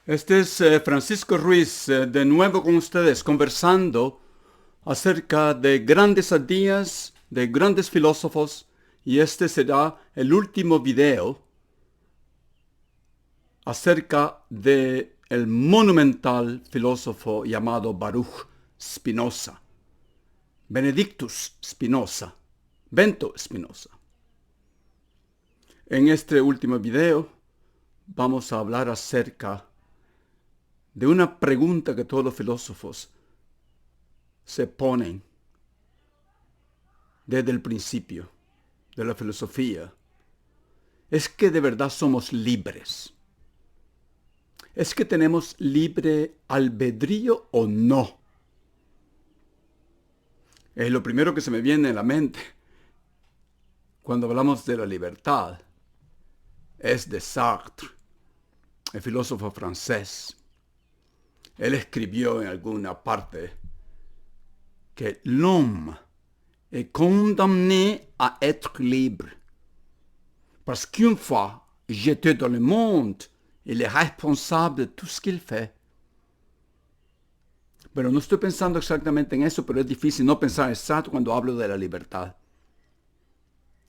Este es Francisco Ruiz, de nuevo con ustedes, conversando acerca de grandes ideas, de grandes filósofos, y este será el último video acerca de el monumental filósofo llamado Baruch Spinoza, Benedictus Spinoza, Bento Spinoza. En este último video vamos a hablar acerca de una pregunta que todos los filósofos se ponen desde el principio de la filosofía. ¿Es que de verdad somos libres? ¿Es que tenemos libre albedrío o no? Es lo primero que se me viene a la mente cuando hablamos de la libertad. Es de Sartre, el filósofo francés. Él escribió en alguna parte que l'homme est condamné à être libre. Parce qu'une fois jeté dans le monde, il est responsable de tout ce qu'il fait. Pero no estoy pensando exactamente en eso, pero es difícil no pensar exacto cuando hablo de la libertad.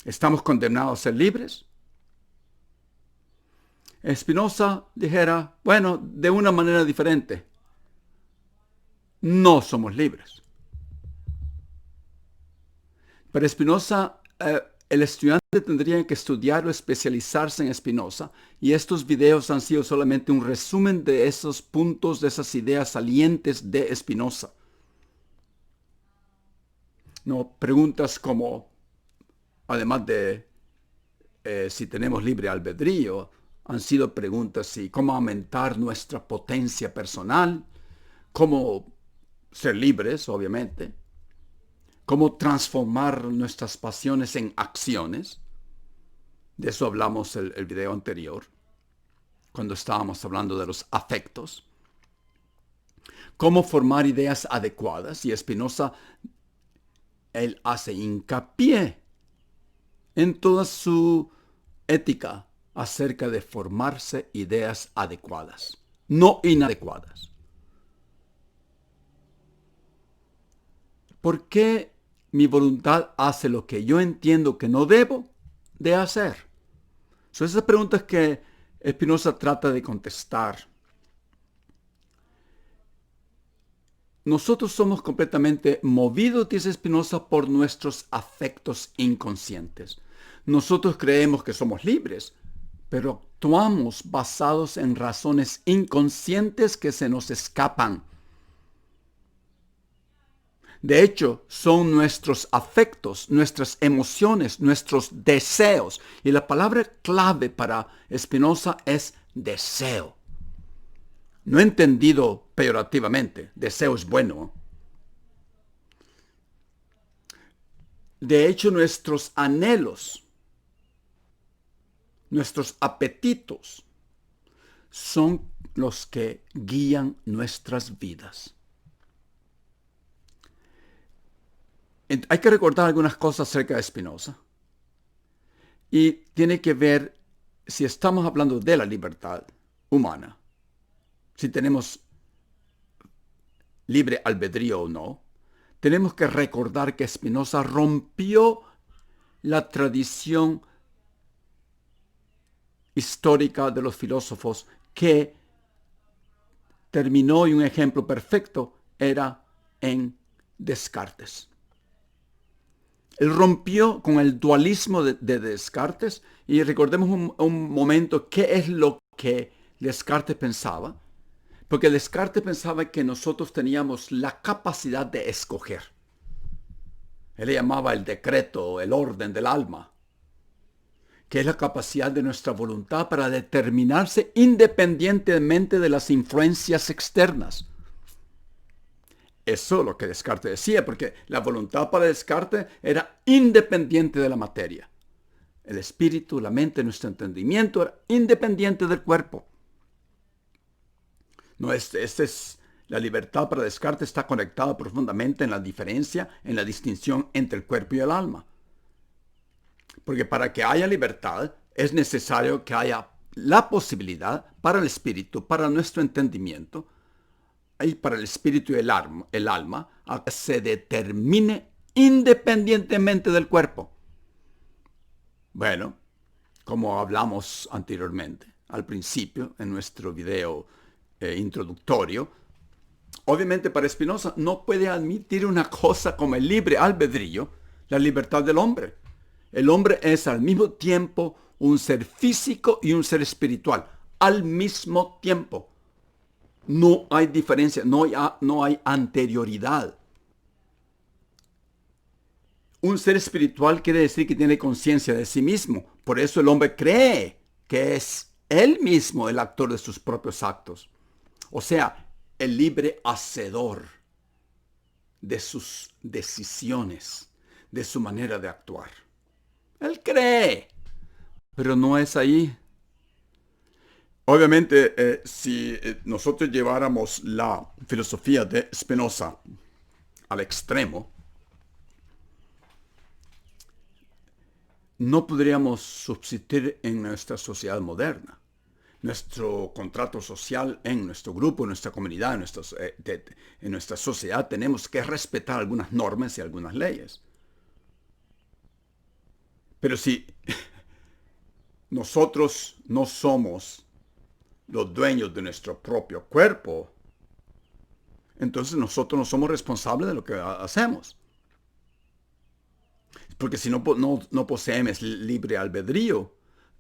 ¿Estamos condenados a ser libres? Spinoza dijera, bueno, de una manera diferente. No somos libres. Para Spinoza, el estudiante tendría que estudiar o especializarse en Spinoza, y estos videos han sido solamente un resumen de esos puntos, de esas ideas salientes de Spinoza. No, preguntas como, además de si tenemos libre albedrío, han sido preguntas y cómo aumentar nuestra potencia personal, cómo ser libres, obviamente, cómo transformar nuestras pasiones en acciones. De eso hablamos el video anterior, cuando estábamos hablando de los afectos. Cómo formar ideas adecuadas, y Spinoza, él hace hincapié en toda su ética acerca de formarse ideas adecuadas, no inadecuadas. ¿Por qué mi voluntad hace lo que yo entiendo que no debo de hacer? Son esas preguntas que Spinoza trata de contestar. Nosotros somos completamente movidos, dice Spinoza, por nuestros afectos inconscientes. Nosotros creemos que somos libres, pero actuamos basados en razones inconscientes que se nos escapan. De hecho, son nuestros afectos, nuestras emociones, nuestros deseos. Y la palabra clave para Spinoza es deseo. No entendido peyorativamente. Deseo es bueno. De hecho, nuestros anhelos, nuestros apetitos, son los que guían nuestras vidas. Hay que recordar algunas cosas acerca de Spinoza. Y tiene que ver si estamos hablando de la libertad humana, si tenemos libre albedrío o no. Tenemos que recordar que Spinoza rompió la tradición histórica de los filósofos que terminó, y un ejemplo perfecto era en Descartes. Él rompió con el dualismo de Descartes, y recordemos un momento qué es lo que Descartes pensaba. Porque Descartes pensaba que nosotros teníamos la capacidad de escoger. Él le llamaba el decreto, el orden del alma, que es la capacidad de nuestra voluntad para determinarse independientemente de las influencias externas. Eso es lo que Descartes decía, porque la voluntad para Descartes era independiente de la materia. El espíritu, la mente, nuestro entendimiento era independiente del cuerpo. No, la libertad para Descartes está conectada profundamente en la diferencia, en la distinción entre el cuerpo y el alma. Porque para que haya libertad es necesario que haya la posibilidad para el espíritu, para nuestro entendimiento y para el espíritu y el alma, a que se determine independientemente del cuerpo. Bueno, como hablamos anteriormente, al principio, en nuestro video introductorio, obviamente para Spinoza no puede admitir una cosa como el libre albedrío, la libertad del hombre. El hombre es al mismo tiempo un ser físico y un ser espiritual, al mismo tiempo. No hay diferencia, no hay anterioridad. Un ser espiritual quiere decir que tiene conciencia de sí mismo. Por eso el hombre cree que es él mismo el actor de sus propios actos. O sea, el libre hacedor de sus decisiones, de su manera de actuar. Él cree, pero no es ahí. Obviamente, si nosotros lleváramos la filosofía de Spinoza al extremo, no podríamos subsistir en nuestra sociedad moderna. Nuestro contrato social en nuestro grupo, en nuestra comunidad, en nuestra sociedad, tenemos que respetar algunas normas y algunas leyes. Pero si nosotros no somos los dueños de nuestro propio cuerpo, entonces nosotros no somos responsables de lo que hacemos. Porque si no poseemos libre albedrío,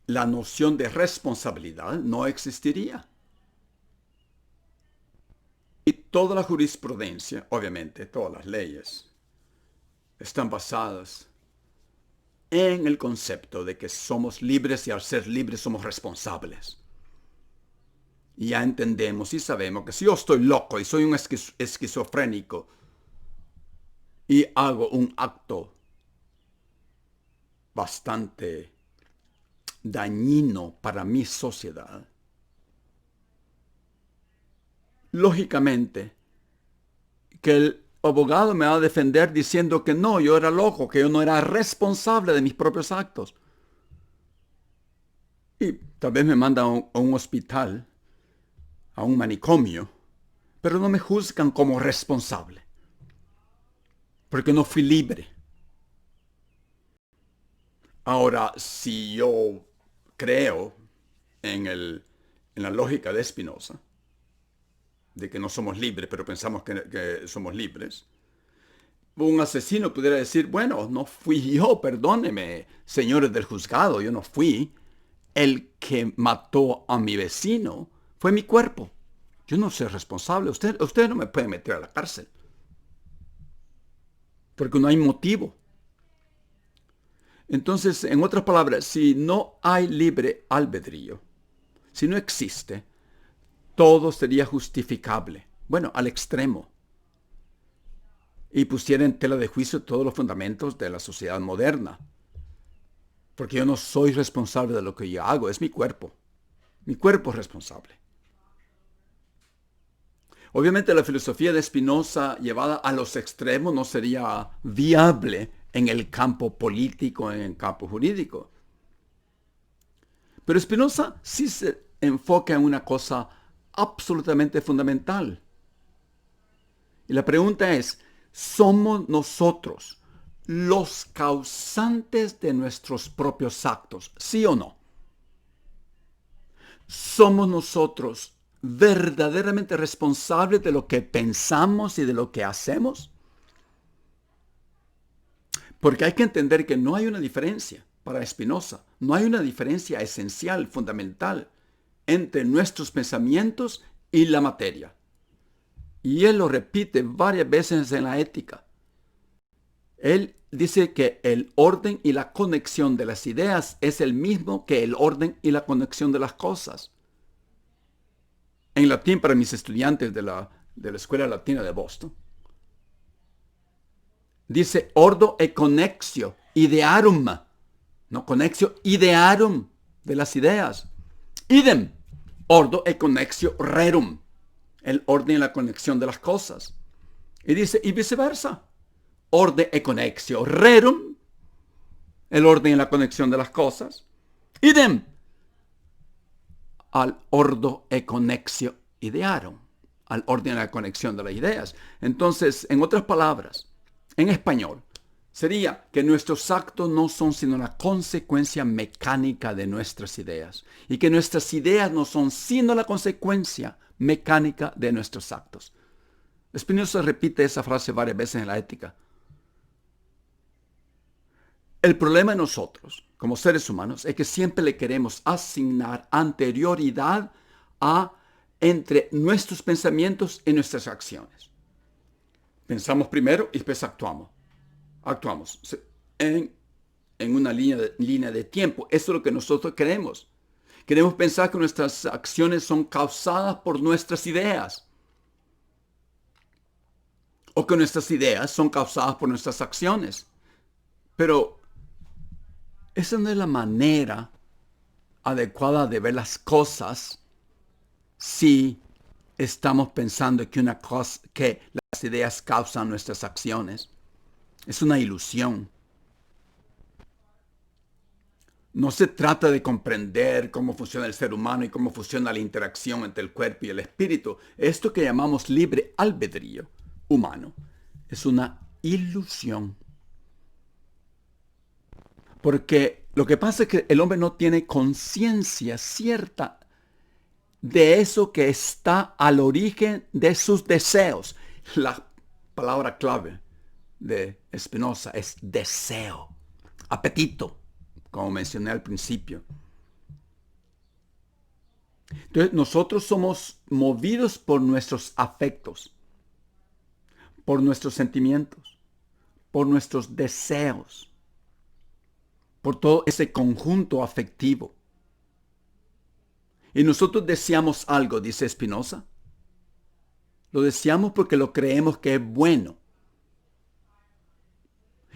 la noción de responsabilidad no existiría. Y toda la jurisprudencia, obviamente, todas las leyes, están basadas en el concepto de que somos libres y al ser libres somos responsables. Y ya entendemos y sabemos que si yo estoy loco y soy un esquizofrénico y hago un acto bastante dañino para mi sociedad, lógicamente que el abogado me va a defender diciendo que no, yo era loco, que yo no era responsable de mis propios actos. Y tal vez me manda a un hospital, a un manicomio, pero no me juzgan como responsable, porque no fui libre. Ahora, si yo creo en la lógica de Spinoza, de que no somos libres, pero pensamos que somos libres, un asesino pudiera decir, bueno, no fui yo, perdóneme, señores del juzgado, yo no fui. El que mató a mi vecino fue mi cuerpo. Yo no soy responsable. Usted no me puede meter a la cárcel. Porque no hay motivo. Entonces, en otras palabras, si no hay libre albedrío, si no existe, todo sería justificable. Bueno, al extremo. Y pusiera en tela de juicio todos los fundamentos de la sociedad moderna. Porque yo no soy responsable de lo que yo hago, es mi cuerpo. Mi cuerpo es responsable. Obviamente la filosofía de Spinoza llevada a los extremos no sería viable en el campo político, en el campo jurídico. Pero Spinoza sí se enfoca en una cosa absolutamente fundamental. Y la pregunta es, ¿somos nosotros los causantes de nuestros propios actos? ¿Sí o no? ¿Somos nosotros verdaderamente responsables de lo que pensamos y de lo que hacemos? Porque hay que entender que no hay una diferencia para Spinoza. No hay una diferencia esencial, fundamental, entre nuestros pensamientos y la materia. Y él lo repite varias veces en la ética. Él dice que el orden y la conexión de las ideas es el mismo que el orden y la conexión de las cosas. En latín, para mis estudiantes de la Escuela Latina de Boston, dice ordo e connexio idearum. No, connexio idearum, de las ideas. Idem, ordo e connexio rerum, el orden y la conexión de las cosas. Y dice, y viceversa. Orde e connexio rerum, el orden y la conexión de las cosas. Idem, al ordo e connexio idearum, al orden y la conexión de las ideas. Entonces, en otras palabras, en español, sería que nuestros actos no son sino la consecuencia mecánica de nuestras ideas y que nuestras ideas no son sino la consecuencia mecánica de nuestros actos. Spinoza repite esa frase varias veces en la Ética. El problema de nosotros, como seres humanos, es que siempre le queremos asignar anterioridad entre nuestros pensamientos y nuestras acciones. Pensamos primero y después actuamos. Actuamos en una línea de tiempo. Eso es lo que nosotros queremos. Queremos pensar que nuestras acciones son causadas por nuestras ideas. O que nuestras ideas son causadas por nuestras acciones. Pero esa no es la manera adecuada de ver las cosas si estamos pensando que las ideas causan nuestras acciones. Es una ilusión. No se trata de comprender cómo funciona el ser humano y cómo funciona la interacción entre el cuerpo y el espíritu. Esto que llamamos libre albedrío humano es una ilusión. Porque lo que pasa es que el hombre no tiene conciencia cierta de eso que está al origen de sus deseos. La palabra clave de Spinoza es deseo, apetito, como mencioné al principio. Entonces, nosotros somos movidos por nuestros afectos, por nuestros sentimientos, por nuestros deseos, por todo ese conjunto afectivo. Y nosotros deseamos algo, dice Spinoza. Lo deseamos porque lo creemos que es bueno.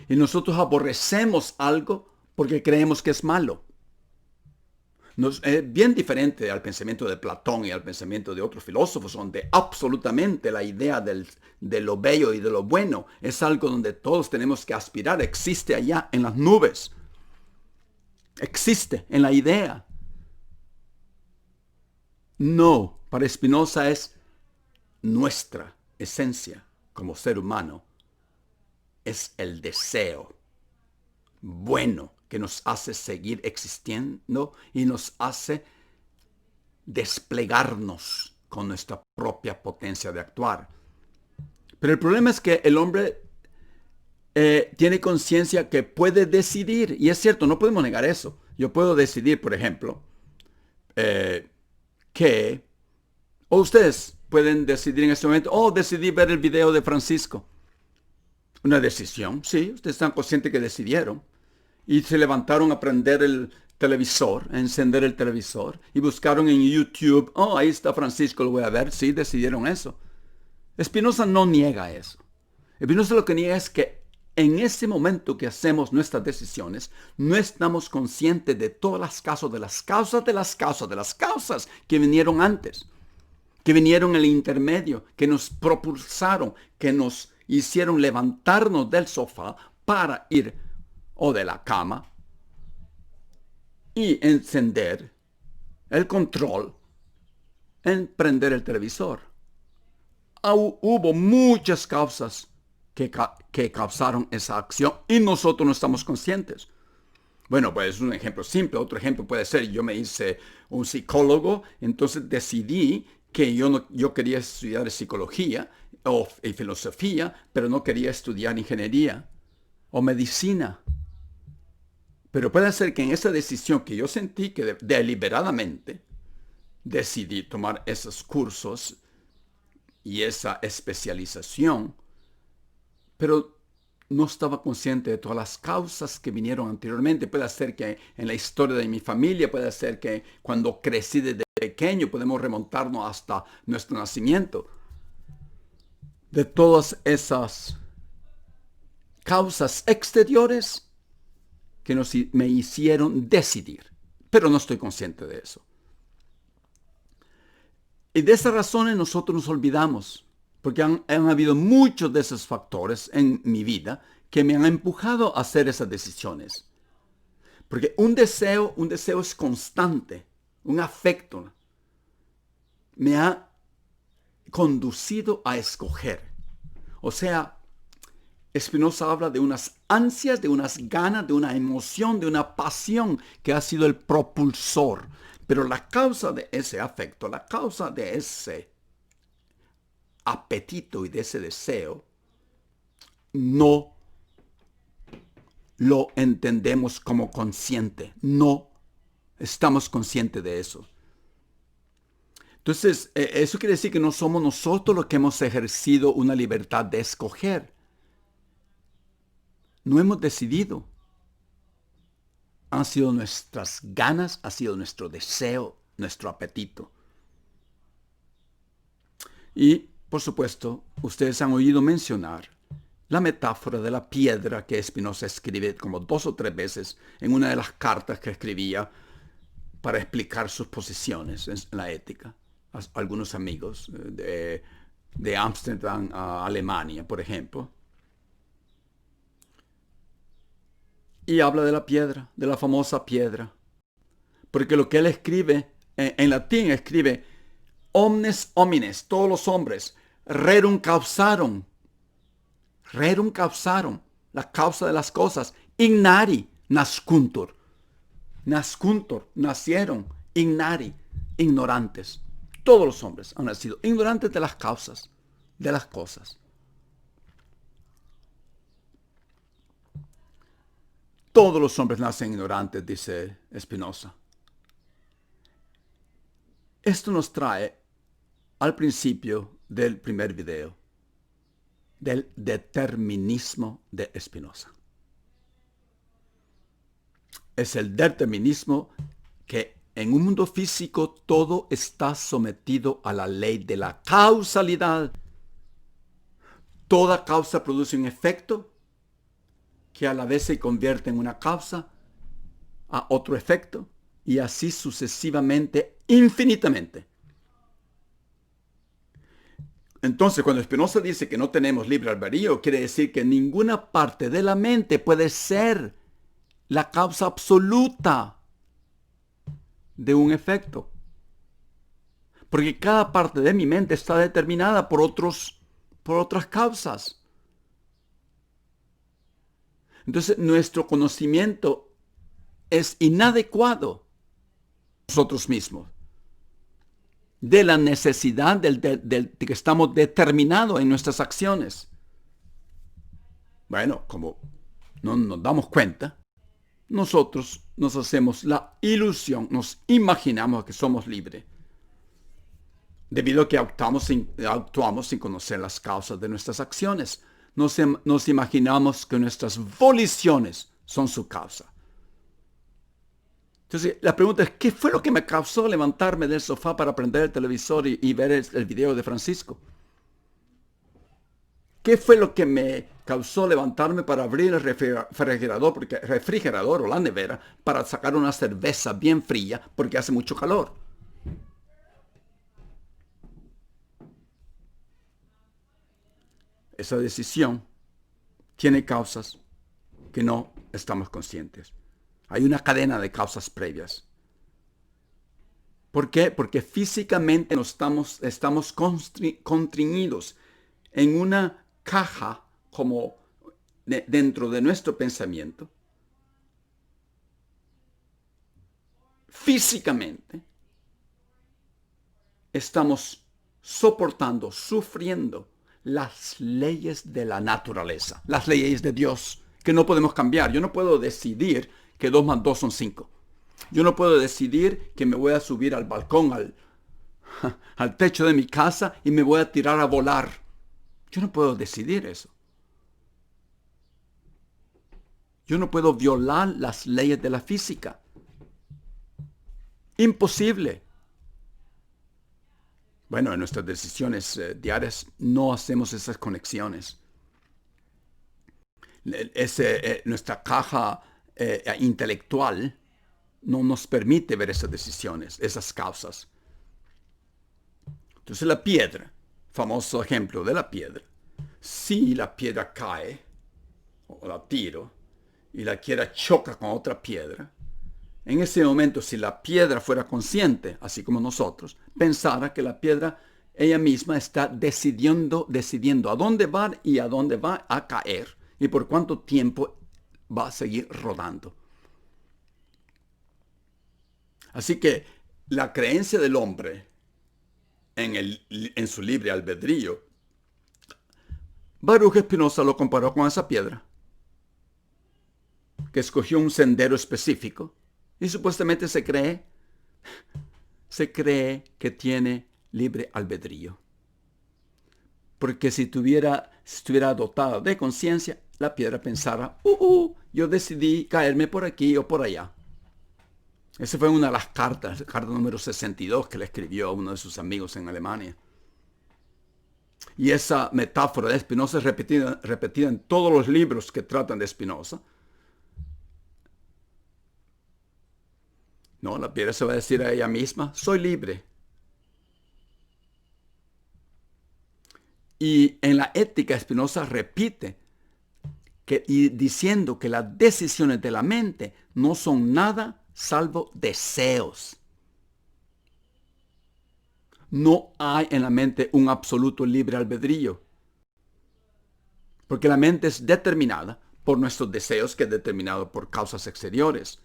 Y nosotros aborrecemos algo porque creemos que es malo. Es bien diferente al pensamiento de Platón y al pensamiento de otros filósofos, donde absolutamente la idea de lo bello y de lo bueno es algo donde todos tenemos que aspirar. Existe allá en las nubes. Existe en la idea. No, para Spinoza es nuestra esencia como ser humano. Es el deseo bueno que nos hace seguir existiendo y nos hace desplegarnos con nuestra propia potencia de actuar. Pero el problema es que el hombre tiene conciencia que puede decidir, y es cierto, no podemos negar eso. Yo puedo decidir, por ejemplo, o ustedes pueden decidir en este momento, decidí ver el video de Francisco. Una decisión, sí, ustedes están conscientes que decidieron. Y se levantaron a prender el televisor, a encender el televisor, y buscaron en YouTube, ahí está Francisco, lo voy a ver, sí, decidieron eso. Spinoza no niega eso. Spinoza lo que niega es que en ese momento que hacemos nuestras decisiones, no estamos conscientes de todas las causas, de las causas, de las causas, de las causas que vinieron antes, que vinieron en el intermedio, que nos propulsaron, que nos hicieron levantarnos del sofá para ir o de la cama y encender el control en prender el televisor. Hubo muchas causas que causaron esa acción y nosotros no estamos conscientes. Bueno, pues es un ejemplo simple. Otro ejemplo puede ser, yo me hice un psicólogo, entonces decidí que yo quería estudiar psicología y filosofía, pero no quería estudiar ingeniería o medicina. Pero puede ser que en esa decisión que yo sentí que deliberadamente decidí tomar esos cursos y esa especialización, pero no estaba consciente de todas las causas que vinieron anteriormente. Puede ser que en la historia de mi familia, puede ser que cuando crecí desde pequeño, podemos remontarnos hasta nuestro nacimiento. De todas esas causas exteriores que me hicieron decidir, pero no estoy consciente de eso. Y de esas razones nosotros nos olvidamos, porque han habido muchos de esos factores en mi vida que me han empujado a hacer esas decisiones. Porque un deseo es constante, un afecto, me ha conducido a escoger. O sea, Spinoza habla de unas ansias, de unas ganas, de una emoción, de una pasión que ha sido el propulsor. Pero la causa de ese afecto, la causa de ese apetito y de ese deseo, no lo entendemos como consciente. No estamos conscientes de eso. Entonces, eso quiere decir que no somos nosotros los que hemos ejercido una libertad de escoger. No hemos decidido. Han sido nuestras ganas, ha sido nuestro deseo, nuestro apetito. Y, por supuesto, ustedes han oído mencionar la metáfora de la piedra que Spinoza escribe como 2 o 3 veces en una de las cartas que escribía para explicar sus posiciones en la ética a algunos amigos de Ámsterdam a Alemania, por ejemplo. Y habla de la piedra, de la famosa piedra. Porque lo que él escribe, en latín escribe, omnes homines, todos los hombres, rerum causarum, la causa de las cosas, ignari nascuntur, nacieron, ignari, ignorantes. Todos los hombres han nacido ignorantes de las causas, de las cosas. Todos los hombres nacen ignorantes, dice Spinoza. Esto nos trae al principio del primer video, del determinismo de Spinoza. Es el determinismo que en un mundo físico todo está sometido a la ley de la causalidad. Toda causa produce un efecto que a la vez se convierte en una causa, a otro efecto, y así sucesivamente, infinitamente. Entonces, cuando Spinoza dice que no tenemos libre albedrío, quiere decir que ninguna parte de la mente puede ser la causa absoluta de un efecto. Porque cada parte de mi mente está determinada por otras causas. Entonces, nuestro conocimiento es inadecuado nosotros mismos de la necesidad de que estamos determinados en nuestras acciones. Bueno, como no nos damos cuenta, nosotros nos hacemos la ilusión, nos imaginamos que somos libres, debido a que actuamos sin conocer las causas de nuestras acciones. Nos imaginamos que nuestras voliciones son su causa. Entonces, la pregunta es, ¿qué fue lo que me causó levantarme del sofá para prender el televisor y ver el video de Francisco? ¿Qué fue lo que me causó levantarme para abrir el refrigerador o la nevera para sacar una cerveza bien fría porque hace mucho calor? Esa decisión tiene causas que no estamos conscientes. Hay una cadena de causas previas. ¿Por qué? Porque físicamente estamos constriñidos en una caja como dentro de nuestro pensamiento. Físicamente estamos soportando, sufriendo las leyes de la naturaleza, las leyes de Dios, que no podemos cambiar. Yo no puedo decidir que 2 más 2 son 5. Yo no puedo decidir que me voy a subir al balcón, al techo de mi casa y me voy a tirar a volar. Yo no puedo decidir eso. Yo no puedo violar las leyes de la física. Imposible. Bueno, en nuestras decisiones diarias no hacemos esas conexiones. Nuestra caja intelectual no nos permite ver esas decisiones, esas causas. Entonces la piedra, famoso ejemplo de la piedra. Si la piedra cae, o la tiro, y la piedra choca con otra piedra, En ese momento, si la piedra fuera consciente, así como nosotros, pensara que la piedra ella misma está decidiendo a dónde va y a dónde va a caer y por cuánto tiempo va a seguir rodando. Así que la creencia del hombre en su libre albedrío, Baruch Spinoza lo comparó con esa piedra, que escogió un sendero específico y supuestamente se cree que tiene libre albedrío. Porque si estuviera dotada de conciencia, la piedra pensara, yo decidí caerme por aquí o por allá. Esa fue una de las cartas, carta número 62, que le escribió a uno de sus amigos en Alemania. Y esa metáfora de Spinoza es repetida en todos los libros que tratan de Spinoza. No, la piedra se va a decir a ella misma, soy libre. Y en la ética Spinoza repite diciendo que las decisiones de la mente no son nada salvo deseos. No hay en la mente un absoluto libre albedrío, porque la mente es determinada por nuestros deseos, que es determinado por causas exteriores.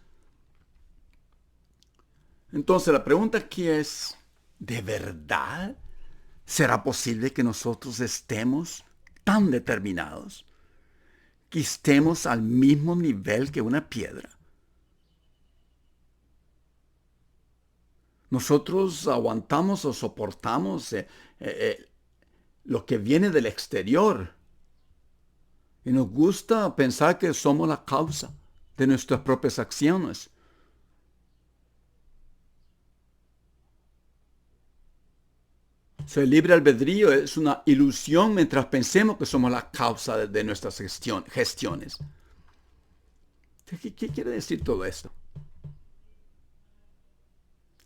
Entonces la pregunta aquí es, ¿de verdad será posible que nosotros estemos tan determinados, que estemos al mismo nivel que una piedra? Nosotros aguantamos o soportamos lo que viene del exterior. Y nos gusta pensar que somos la causa de nuestras propias acciones. O sea, el libre albedrío es una ilusión mientras pensemos que somos la causa de nuestras gestiones. ¿Qué quiere decir todo esto?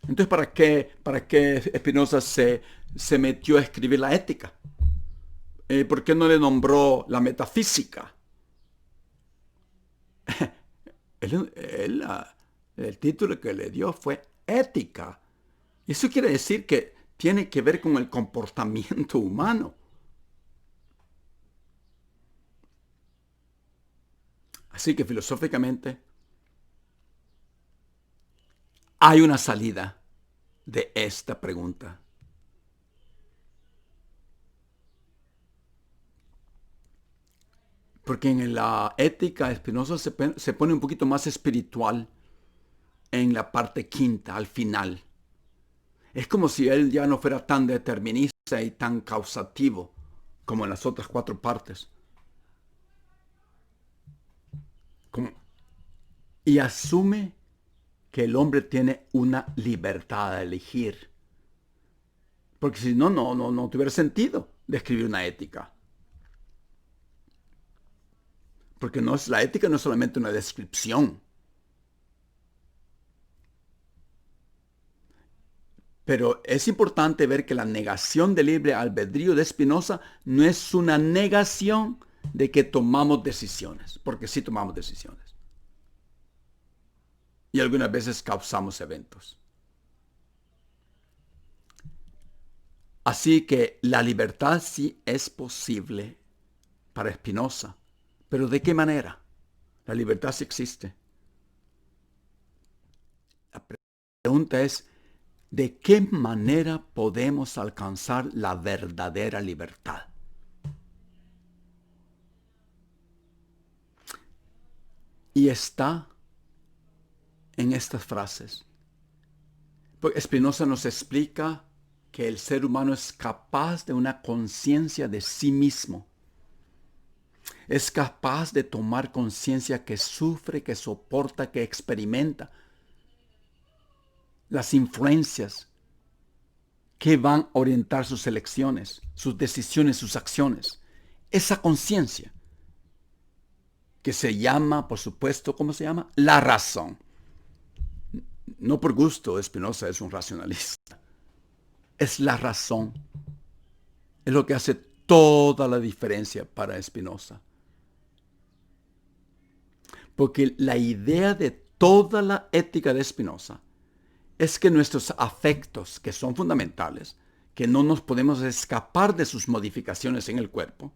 Entonces, ¿para qué Spinoza se metió a escribir la ética? ¿Por qué no le nombró la metafísica? El título que le dio fue ética. Eso quiere decir que tiene que ver con el comportamiento humano. Así que filosóficamente hay una salida de esta pregunta. Porque en la ética Spinoza se pone un poquito más espiritual en la parte quinta, al final. Es como si él ya no fuera tan determinista y tan causativo como en las otras 4 partes. Y asume que el hombre tiene una libertad de elegir. Porque si no, no tuviera sentido de escribir una ética. Porque la ética no es solamente una descripción. Pero es importante ver que la negación del libre albedrío de Spinoza no es una negación de que tomamos decisiones, porque sí tomamos decisiones. Y algunas veces causamos eventos. Así que la libertad sí es posible para Spinoza. ¿Pero de qué manera? La libertad sí existe. La pregunta es, ¿de qué manera podemos alcanzar la verdadera libertad? Y está en estas frases. Porque Spinoza nos explica que el ser humano es capaz de una conciencia de sí mismo. Es capaz de tomar conciencia que sufre, que soporta, que experimenta las influencias que van a orientar sus elecciones, sus decisiones, sus acciones. Esa conciencia que se llama, por supuesto, ¿cómo se llama? La razón. No por gusto, Spinoza es un racionalista. Es la razón. Es lo que hace toda la diferencia para Spinoza. Porque la idea de toda la ética de Spinoza es que nuestros afectos, que son fundamentales, que no nos podemos escapar de sus modificaciones en el cuerpo,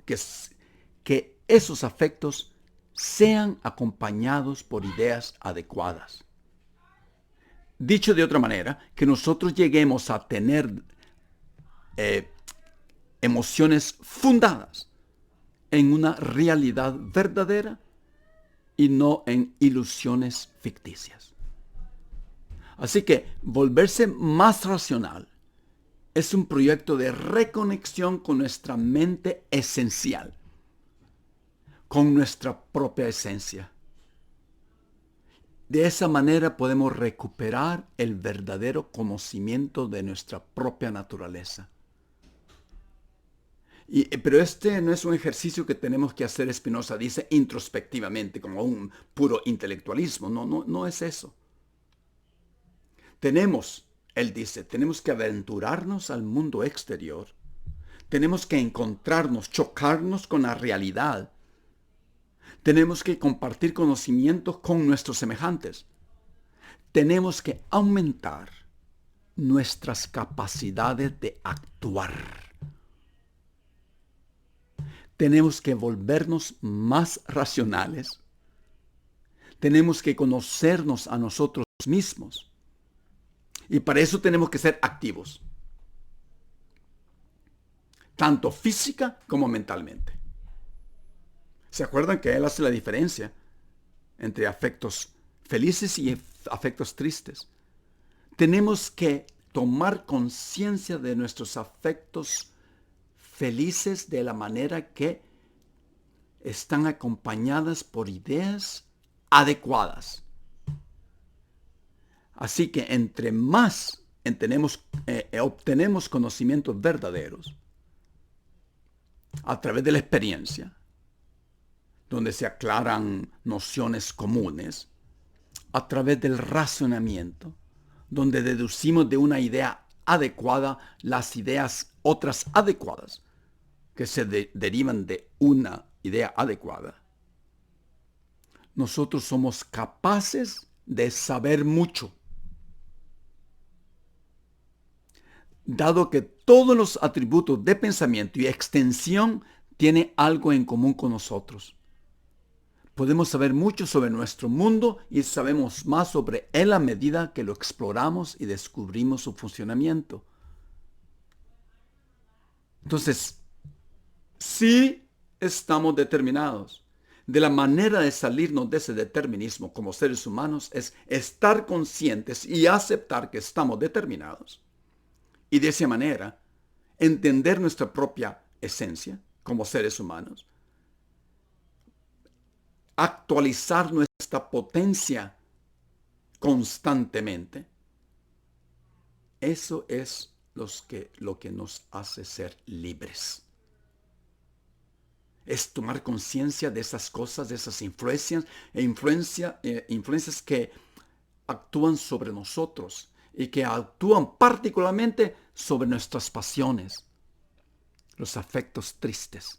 que esos afectos sean acompañados por ideas adecuadas. Dicho de otra manera, que nosotros lleguemos a tener emociones fundadas en una realidad verdadera y no en ilusiones ficticias. Así que volverse más racional es un proyecto de reconexión con nuestra mente esencial, con nuestra propia esencia. De esa manera podemos recuperar el verdadero conocimiento de nuestra propia naturaleza. Pero este no es un ejercicio que tenemos que hacer, Spinoza dice, introspectivamente, como un puro intelectualismo. No es eso. Él dice, tenemos que aventurarnos al mundo exterior. Tenemos que encontrarnos, chocarnos con la realidad. Tenemos que compartir conocimientos con nuestros semejantes. Tenemos que aumentar nuestras capacidades de actuar. Tenemos que volvernos más racionales. Tenemos que conocernos a nosotros mismos. Y para eso tenemos que ser activos, tanto física como mentalmente. ¿Se acuerdan que él hace la diferencia entre afectos felices y afectos tristes? Tenemos que tomar conciencia de nuestros afectos felices de la manera que están acompañadas por ideas adecuadas. Así que entre más obtenemos conocimientos verdaderos a través de la experiencia, donde se aclaran nociones comunes, a través del razonamiento, donde deducimos de una idea adecuada las ideas otras adecuadas que se derivan de una idea adecuada, nosotros somos capaces de saber mucho. Dado que todos los atributos de pensamiento y extensión tienen algo en común con nosotros. Podemos saber mucho sobre nuestro mundo y sabemos más sobre él a medida que lo exploramos y descubrimos su funcionamiento. Entonces, sí estamos determinados. De la manera de salirnos de ese determinismo como seres humanos es estar conscientes y aceptar que estamos determinados. Y de esa manera, entender nuestra propia esencia como seres humanos. Actualizar nuestra potencia constantemente. Eso es lo que nos hace ser libres. Es tomar conciencia de esas cosas, de esas influencias que actúan sobre nosotros y que actúan particularmente sobre nuestras pasiones, los afectos tristes.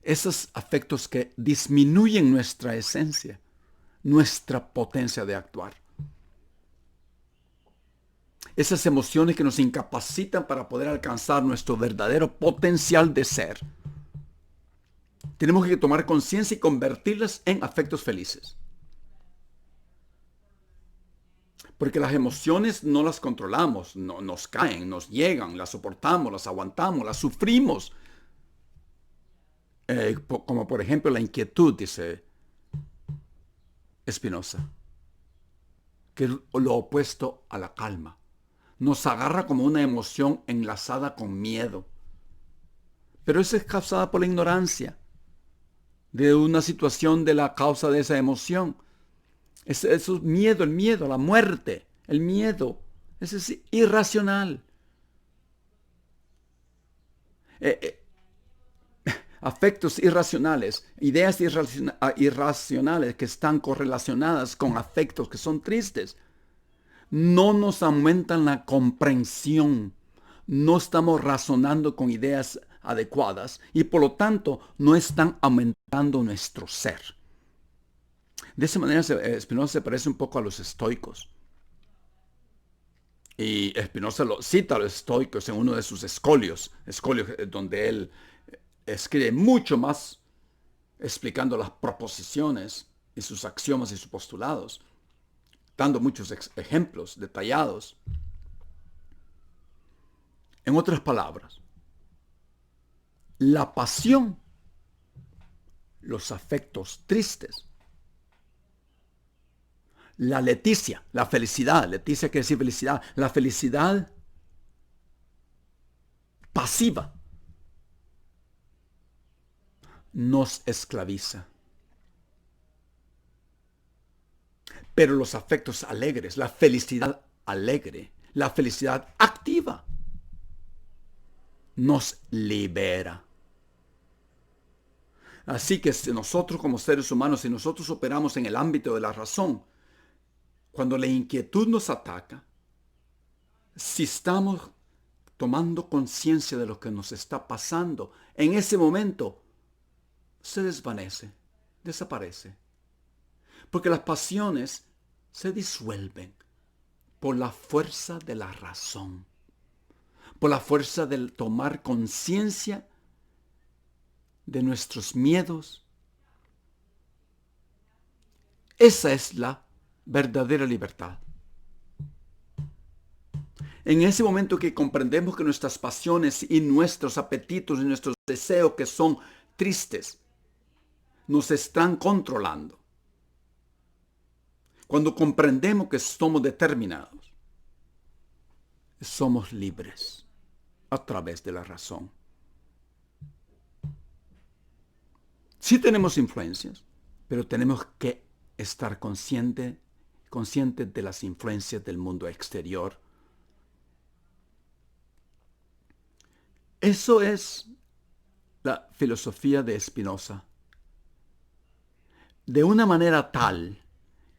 Esos afectos que disminuyen nuestra esencia, nuestra potencia de actuar. Esas emociones que nos incapacitan para poder alcanzar nuestro verdadero potencial de ser. Tenemos que tomar conciencia y convertirlas en afectos felices. Porque las emociones no las controlamos, no, nos caen, nos llegan, las soportamos, las aguantamos, las sufrimos. Como por ejemplo la inquietud, dice Spinoza, que es lo opuesto a la calma. Nos agarra como una emoción enlazada con miedo. Pero eso es causada por la ignorancia de una situación de la causa de esa emoción. Eso es miedo, el miedo a la muerte, el miedo. Eso es irracional. Afectos irracionales, ideas irracionales que están correlacionadas con afectos que son tristes, no nos aumentan la comprensión. No estamos razonando con ideas adecuadas y por lo tanto no están aumentando nuestro ser. De esa manera Spinoza se parece un poco a los estoicos. Y Spinoza lo cita a los estoicos en uno de sus escolios, donde él escribe mucho más explicando las proposiciones y sus axiomas y sus postulados, dando muchos ejemplos detallados. En otras palabras, la pasión, los afectos tristes, la leticia, la felicidad, leticia quiere decir felicidad, la felicidad pasiva nos esclaviza. Pero los afectos alegres, la felicidad alegre, la felicidad activa, nos libera. Así que si nosotros como seres humanos, si nosotros operamos en el ámbito de la razón, cuando la inquietud nos ataca, si estamos tomando conciencia de lo que nos está pasando, en ese momento se desvanece, desaparece. Porque las pasiones se disuelven por la fuerza de la razón, por la fuerza del tomar conciencia de nuestros miedos. Esa es la verdadera libertad. En ese momento que comprendemos que nuestras pasiones y nuestros apetitos y nuestros deseos que son tristes nos están controlando. Cuando comprendemos que somos determinados, somos libres a través de la razón. Sí tenemos influencias, pero tenemos que estar conscientes de las influencias del mundo exterior. Eso es la filosofía de Spinoza. De una manera tal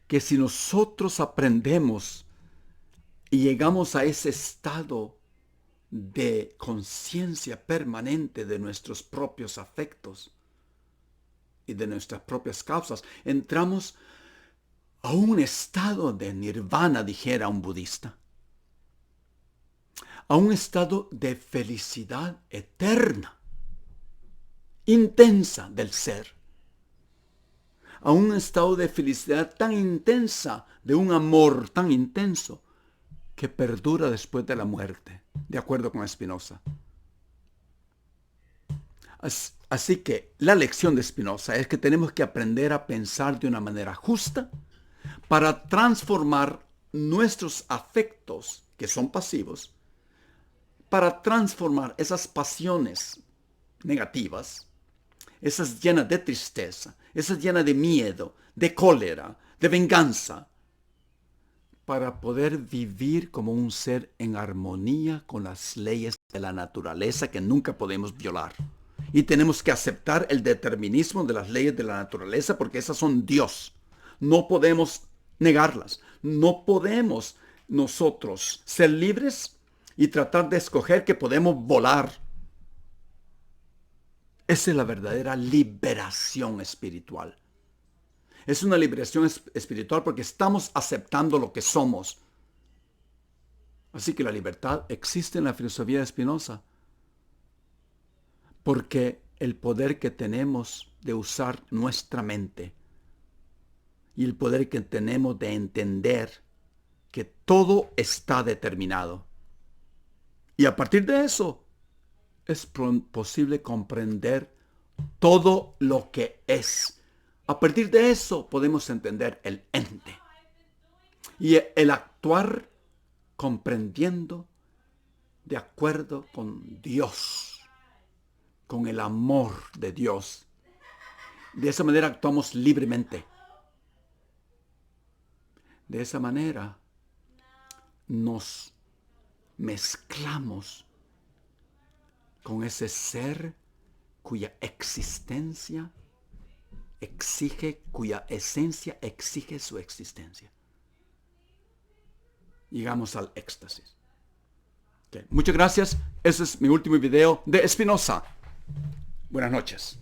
que si nosotros aprendemos y llegamos a ese estado de conciencia permanente de nuestros propios afectos y de nuestras propias causas, entramos a un estado de nirvana, dijera un budista, a un estado de felicidad eterna, intensa del ser, a un estado de felicidad tan intensa, de un amor tan intenso, que perdura después de la muerte, de acuerdo con Spinoza. Así que la lección de Spinoza es que tenemos que aprender a pensar de una manera justa para transformar nuestros afectos, que son pasivos, para transformar esas pasiones negativas, esas llenas de tristeza, esas llenas de miedo, de cólera, de venganza, para poder vivir como un ser en armonía con las leyes de la naturaleza que nunca podemos violar. Y tenemos que aceptar el determinismo de las leyes de la naturaleza porque esas son Dios. No podemos negarlas. No podemos nosotros ser libres y tratar de escoger que podemos volar. Esa es la verdadera liberación espiritual. Es una liberación espiritual porque estamos aceptando lo que somos. Así que la libertad existe en la filosofía de Spinoza. Porque el poder que tenemos de usar nuestra mente y el poder que tenemos de entender que todo está determinado. Y a partir de eso es posible comprender todo lo que es. A partir de eso podemos entender el ente. Y el actuar comprendiendo de acuerdo con Dios, con el amor de Dios. De esa manera actuamos libremente. De esa manera nos mezclamos con ese ser cuya existencia exige, cuya esencia exige su existencia. Llegamos al éxtasis. Okay. Muchas gracias. Ese es mi último video de Spinoza. Buenas noches.